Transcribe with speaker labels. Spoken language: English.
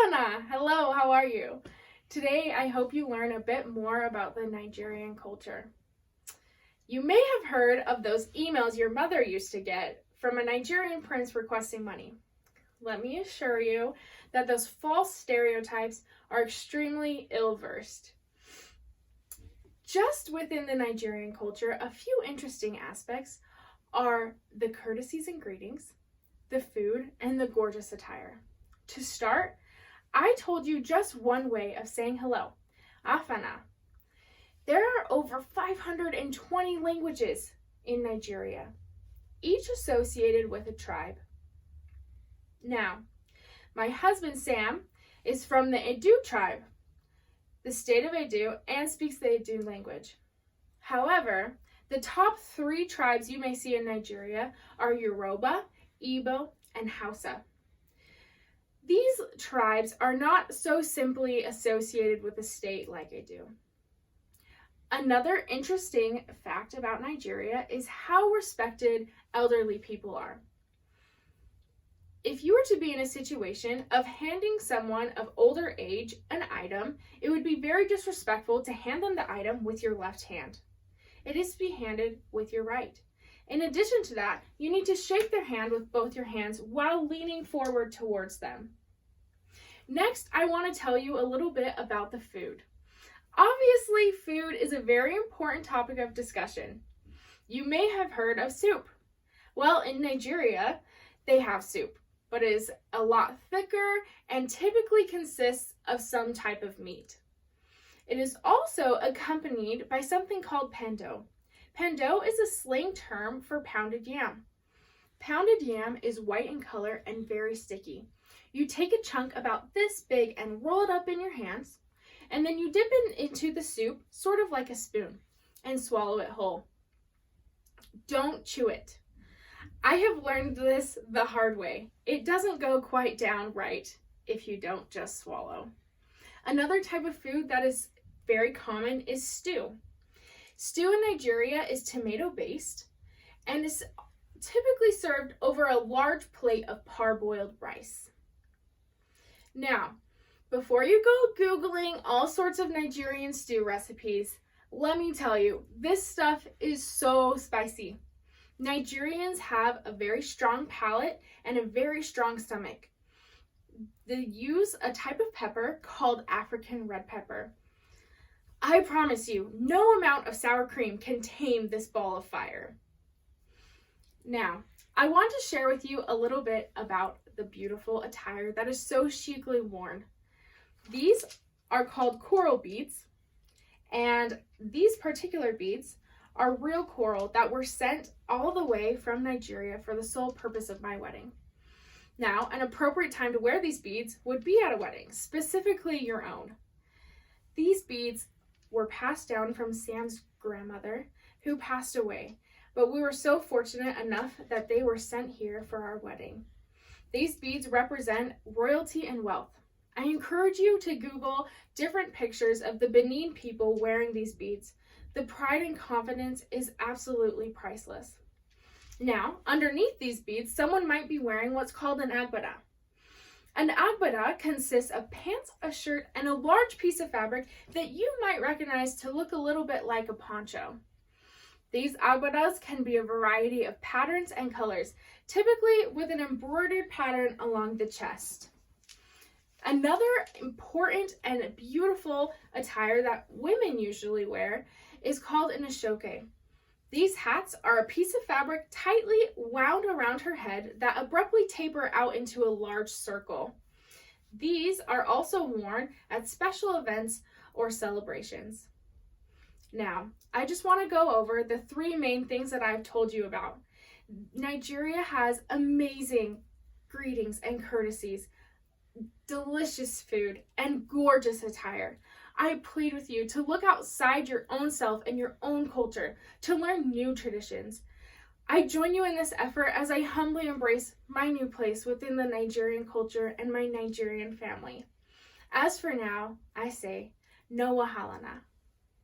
Speaker 1: Afana! Hello, how are you? Today, I hope you learn a bit more about the Nigerian culture. You may have heard of those emails your mother used to get from a Nigerian prince requesting money. Let me assure you that those false stereotypes are extremely ill-versed. Just within the Nigerian culture, a few interesting aspects are the courtesies and greetings, the food, and the gorgeous attire. To start, I told you just one way of saying hello, Afana. There are over 520 languages in Nigeria, each associated with a tribe. Now, my husband Sam is from the Edo tribe, the state of Edo, and speaks the Edo language. However, the top 3 tribes you may see in Nigeria are Yoruba, Igbo, and Hausa. These tribes are not so simply associated with the state like Edo. Another interesting fact about Nigeria is how respected elderly people are. If you were to be in a situation of handing someone of older age an item, it would be very disrespectful to hand them the item with your left hand. It is to be handed with your right. In addition to that, you need to shake their hand with both your hands while leaning forward towards them. Next, I want to tell you a little bit about the food. Obviously, food is a very important topic of discussion. You may have heard of soup. Well, in Nigeria, they have soup, but it is a lot thicker and typically consists of some type of meat. It is also accompanied by something called pando. Pando is a slang term for pounded yam. Pounded yam is white in color and very sticky. You take a chunk about this big and roll it up in your hands, and then you dip it into the soup, sort of like a spoon, and swallow it whole. Don't chew it. I have learned this the hard way. It doesn't go quite down right if you don't just swallow. Another type of food that is very common is stew. Stew in Nigeria is tomato-based and is typically served over a large plate of parboiled rice. Now, before you go Googling all sorts of Nigerian stew recipes, let me tell you, this stuff is so spicy. Nigerians have a very strong palate and a very strong stomach. They use a type of pepper called African red pepper. I promise you, no amount of sour cream can tame this ball of fire. Now, I want to share with you a little bit about the beautiful attire that is so chicly worn. These are called coral beads, and these particular beads are real coral that were sent all the way from Nigeria for the sole purpose of my wedding. Now, an appropriate time to wear these beads would be at a wedding, specifically your own. These beads were passed down from Sam's grandmother, who passed away, but we were so fortunate enough that they were sent here for our wedding. These beads represent royalty and wealth. I encourage you to Google different pictures of the Benin people wearing these beads. The pride and confidence is absolutely priceless. Now, underneath these beads, someone might be wearing what's called an agbada. An agbada consists of pants, a shirt, and a large piece of fabric that you might recognize to look a little bit like a poncho. These agbadas can be a variety of patterns and colors, typically with an embroidered pattern along the chest. Another important and beautiful attire that women usually wear is called an ashoke. These hats are a piece of fabric tightly wound around her head that abruptly taper out into a large circle. These are also worn at special events or celebrations. Now, I just want to go over the 3 main things that I've told you about. Nigeria has amazing greetings and courtesies, delicious food, and gorgeous attire. I plead with you to look outside your own self and your own culture to learn new traditions. I join you in this effort as I humbly embrace my new place within the Nigerian culture and my Nigerian family. As for now, I say, no wahalana.